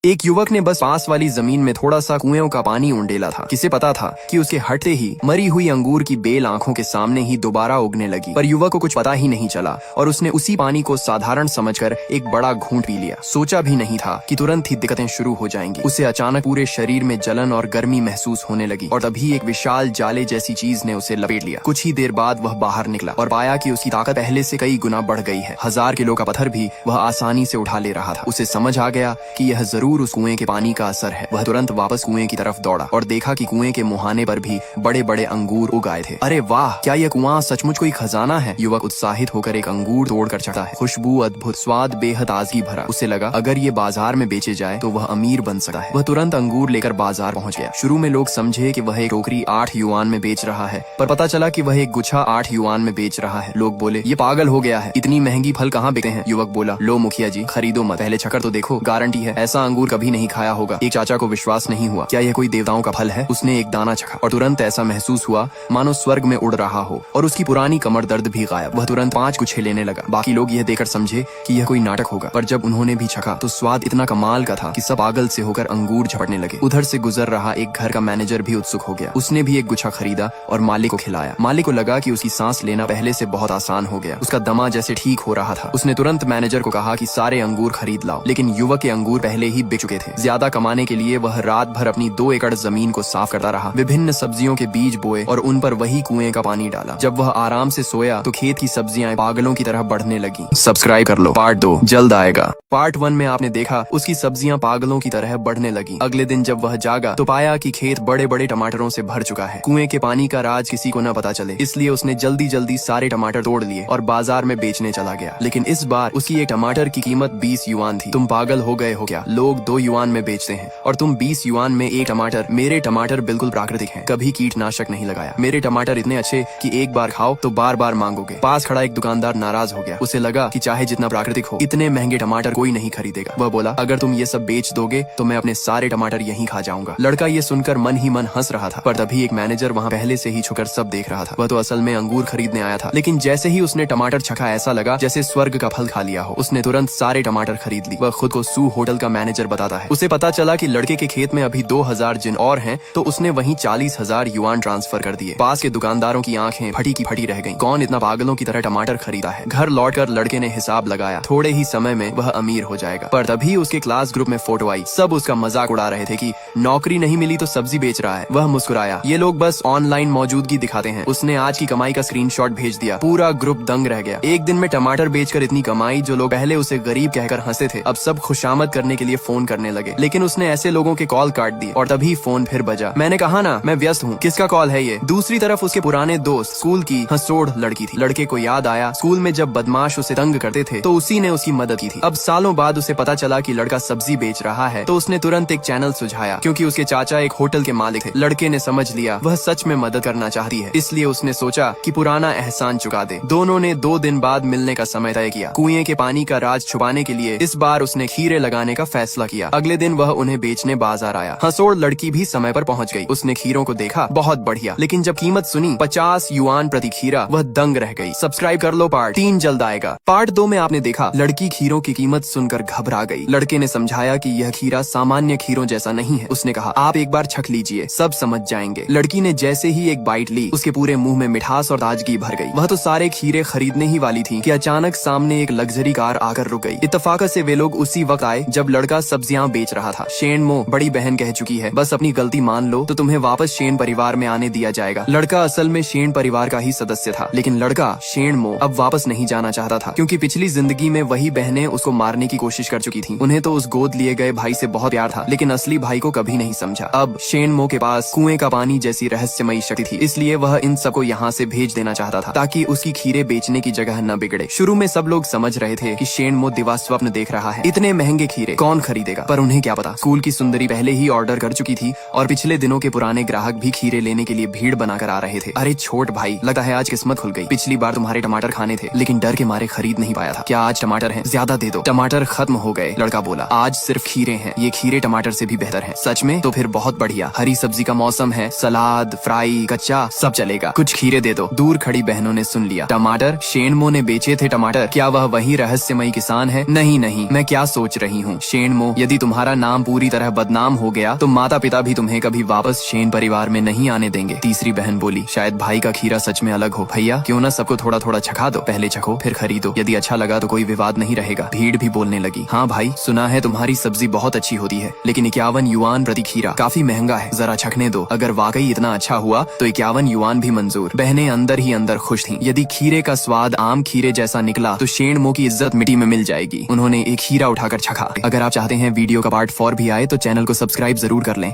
एक युवक ने बस पास वाली जमीन में थोड़ा सा कुएं का पानी उंडेला था। किसे पता था कि उसके हटते ही मरी हुई अंगूर की बेल आंखों के सामने ही दोबारा उगने लगी। पर युवक को कुछ पता ही नहीं चला और उसने उसी पानी को साधारण समझकर एक बड़ा घूंट पी लिया। सोचा भी नहीं था कि तुरंत ही दिक्कतें शुरू हो जाएंगी। उसे अचानक पूरे शरीर में जलन और गर्मी महसूस होने लगी और तभी एक विशाल जाले जैसी चीज ने उसे लपेट लिया। कुछ ही देर बाद वह बाहर निकला और पाया कि उसकी ताकत पहले से कई गुना बढ़ गई है। 1000 किलो का पत्थर भी वह आसानी से उठा ले रहा था। उसे समझ आ गया कि यह जरूर उस कुएं के पानी का असर है। वह तुरंत वापस कुएं की तरफ दौड़ा और देखा कि कुएं के मुहाने पर भी बड़े बड़े अंगूर उग आए थे। अरे वाह, क्या यह कुआं सचमुच कोई खजाना है? युवक उत्साहित होकर एक अंगूर तोड़कर चढ़ा है। खुशबू अद्भुत, स्वाद बेहद ताजगी भरा। उसे लगा अगर ये बाजार में बेचे जाए तो वह अमीर बन सकता है। वह तुरंत अंगूर लेकर बाजार पहुंच गया। शुरू में लोग समझे कि वह एक टोकरी 8 युआन में बेच रहा है, पर पता चला कि वह एक गुच्छा 8 युआन में बेच रहा है। लोग बोले ये पागल हो गया है, इतनी महंगी फल कहाँ बिकते हैं? युवक बोला लो मुखिया जी, खरीदो मत, पहले चखकर तो देखो, गारंटी है ऐसा अंगूर कभी नहीं खाया होगा। एक चाचा को विश्वास नहीं हुआ, क्या यह कोई देवताओं का फल है? उसने एक दाना चखा और तुरंत ऐसा महसूस हुआ मानो स्वर्ग में उड़ रहा हो और उसकी पुरानी कमर दर्द भी गायब। वह तुरंत 5 गुच्छे लेने लगा। बाकी लोग यह देखकर समझे कि यह कोई नाटक होगा, पर जब उन्होंने भी चखा तो स्वाद इतना कमाल का था कि सब पागल से होकर अंगूर झपटने लगे। उधर से गुजर रहा एक घर का मैनेजर भी उत्सुक हो गया। उसने भी एक गुच्छा खरीदा और मालिक को खिलाया। मालिक को लगा कि उसकी सांस लेना पहले से बहुत आसान हो गया। उसका दमा जैसे ठीक हो रहा था। उसने तुरंत मैनेजर को कहा कि सारे अंगूर खरीद लाओ, लेकिन युवक के अंगूर पहले ही बिक चुके थे। ज्यादा कमाने के लिए वह रात भर अपनी 2 एकड़ जमीन को साफ करता रहा। विभिन्न सब्जियों के बीज बोए और उन पर वही कुएं का पानी डाला। जब वह आराम से सोया तो खेत की सब्जियां पागलों की तरह बढ़ने लगी। सब्सक्राइब कर लो, पार्ट 2 जल्द आएगा। पार्ट 1 में आपने देखा उसकी सब्जियां पागलों की तरह बढ़ने लगी। अगले दिन जब वह जागा तो पाया कि खेत बड़े बड़े टमाटरों से भर चुका है। कुएं के पानी का राज किसी को न पता चले, इसलिए उसने जल्दी जल्दी सारे टमाटर तोड़ लिए और बाजार में बेचने चला गया। लेकिन इस बार उसकी एक टमाटर की कीमत 20 युआन थी। तुम पागल हो गए हो क्या? लोग 2 युआन में बेचते हैं और तुम 20 युआन में एक टमाटर। मेरे टमाटर बिल्कुल प्राकृतिक हैं, कभी कीटनाशक नहीं लगाया। मेरे टमाटर इतने अच्छे कि एक बार खाओ तो बार बार मांगोगे। पास खड़ा एक दुकानदार नाराज हो गया। उसे लगा कि चाहे जितना प्राकृतिक हो, इतने महंगे टमाटर कोई नहीं खरीदेगा। वह बोला अगर तुम ये सब बेच दोगे तो मैं अपने सारे टमाटर यहीं खा जाऊंगा। लड़का ये सुनकर मन ही मन हंस रहा था, पर तभी एक मैनेजर वहाँ पहले से ही छुकर सब देख रहा था। वह तो असल में अंगूर खरीदने आया था, लेकिन जैसे ही उसने टमाटर चखा ऐसा लगा जैसे स्वर्ग का फल खा लिया हो। उसने तुरंत सारे टमाटर खरीद ली। वह खुद को सू होटल का मैनेजर बताता है। उसे पता चला कि लड़के के खेत में अभी 2000 जिन और हैं, तो उसने वहीं 40,000 युआन ट्रांसफर कर दिए। पास के दुकानदारों की आंखें फटी की फटी रह गईं। कौन इतना पागलों की तरह टमाटर खरीदा है? घर लौटकर लड़के ने हिसाब लगाया, थोड़े ही समय में वह अमीर हो जाएगा। पर तभी उसके क्लास ग्रुप में फोटो आई। सब उसका मजाक उड़ा रहे थे कि नौकरी नहीं मिली तो सब्जी बेच रहा है। वह मुस्कुराया, ये लोग बस ऑनलाइन मौजूदगी दिखाते हैं। उसने आज की कमाई का स्क्रीनशॉट भेज दिया। पूरा ग्रुप दंग रह गया। एक दिन में टमाटर बेचकर इतनी कमाई। जो लोग पहले उसे गरीब कहकर हंसते थे, अब सब खुशामद करने के लिए फोन करने लगे। लेकिन उसने ऐसे लोगों के कॉल काट दिए और तभी फोन फिर बजा। मैंने कहा ना मैं व्यस्त हूँ, किसका कॉल है ये? दूसरी तरफ उसके पुराने दोस्त, स्कूल की हंसोड़ लड़की थी। लड़के को याद आया स्कूल में जब बदमाश उसे तंग करते थे तो उसी ने उसकी मदद की थी। अब सालों बाद उसे पता चला कि लड़का सब्जी बेच रहा है, तो उसने तुरंत एक चैनल सुझाया। क्योंकि उसके चाचा एक होटल के मालिक थे। लड़के ने समझ लिया वह सच में मदद करना चाहती है, इसलिए उसने सोचा कि पुराना एहसान चुका दे। दोनों ने 2 दिन बाद मिलने का समय तय किया। कुएं के पानी का राज छुपाने के लिए इस बार उसने खीरे लगाने का फैसला किया। अगले दिन वह उन्हें बेचने बाजार आया। हंसोड़ लड़की भी समय पर पहुंच गई। उसने खीरों को देखा, बहुत बढ़िया, लेकिन जब कीमत सुनी 50 युआन प्रति खीरा, वह दंग रह गई। सब्सक्राइब कर लो, पार्ट 3 जल्द आएगा। पार्ट 2 में आपने देखा लड़की खीरों की कीमत सुनकर घबरा गई। लड़के ने समझाया कि यह खीरा सामान्य खीरों जैसा नहीं है। उसने कहा आप एक बार छक लीजिए, सब समझ जाएंगे। लड़की ने जैसे ही एक बाइट ली, उसके पूरे मुंह में मिठास और ताजगी भर गई। वह तो सारे खीरे खरीदने ही वाली थी कि अचानक सामने एक लग्जरी कार आकर रुक गई। इत्तेफाक से वे लोग उसी वक्त आए जब लड़का सब्जियां बेच रहा था। शेनमो बड़ी बहन कह चुकी है, बस अपनी गलती मान लो तो तुम्हें वापस शेन परिवार में आने दिया जाएगा। लड़का असल में शेन परिवार का ही सदस्य था, लेकिन लड़का शेनमो अब वापस नहीं जाना चाहता था, क्योंकि पिछली जिंदगी में वही बहनें उसको मारने की कोशिश कर चुकी थीं। उन्हें तो उस गोद लिए गए भाई से बहुत प्यार था, लेकिन असली भाई को कभी नहीं समझा। अब शेनमो के पास कुएं का पानी जैसी रहस्यमयी शक्ति थी, इसलिए वह इन सबको यहाँ से भेज देना चाहता था ताकि उसकी खीरे बेचने की जगह न बिगड़े। शुरू में सब लोग समझ रहे थे कि शेनमो दिवा स्वप्न देख रहा है। इतने महंगे खीरे कौन खरीदेगा? पर उन्हें क्या पता, स्कूल की सुंदरी पहले ही ऑर्डर कर चुकी थी और पिछले दिनों के पुराने ग्राहक भी खीरे लेने के लिए भीड़ बनाकर आ रहे थे। अरे छोट भाई, लगता है आज किस्मत खुल गई। पिछली बार तुम्हारे टमाटर खाने थे, लेकिन डर के मारे खरीद नहीं पाया था। क्या आज टमाटर हैं? ज्यादा दे दो। टमाटर खत्म हो गए। लड़का बोला आज सिर्फ खीरे हैं। ये खीरे टमाटर से भी बेहतर हैं। सच में? तो फिर बहुत बढ़िया। हरी सब्जी का मौसम है, सलाद, फ्राई, कच्चा सब चलेगा। कुछ खीरे दे दो। दूर खड़ी बहनों ने सुन लिया। टमाटर? शेनमो ने बेचे थे टमाटर? क्या वह वही रहस्यमयी किसान है? नहीं नहीं, मैं क्या सोच रही हूँ। शेनमो सुनो, यदि तुम्हारा नाम पूरी तरह बदनाम हो गया तो माता पिता भी तुम्हें कभी वापस शेन परिवार में नहीं आने देंगे। तीसरी बहन बोली, शायद भाई का खीरा सच में अलग हो। भैया क्यों ना सबको थोड़ा थोड़ा चखा दो, पहले चखो फिर खरीदो, यदि अच्छा लगा तो कोई विवाद नहीं रहेगा। भीड़ भी बोलने लगी, हाँ भाई सुना है तुम्हारी सब्जी बहुत अच्छी होती है, लेकिन 51 युआन प्रति खीरा काफी महंगा है, जरा चखने दो, अगर वाकई इतना अच्छा हुआ तो 51 युआन भी मंजूर। बहनें अंदर ही अंदर खुश थीं। यदि खीरे का स्वाद आम खीरे जैसा निकला तो शेणमो की इज्जत मिट्टी में मिल जाएगी। उन्होंने एक खीरा उठाकर चखा। अगर आप चाहते हैं वीडियो का पार्ट 4 भी आए तो चैनल को सब्सक्राइब जरूर कर लें।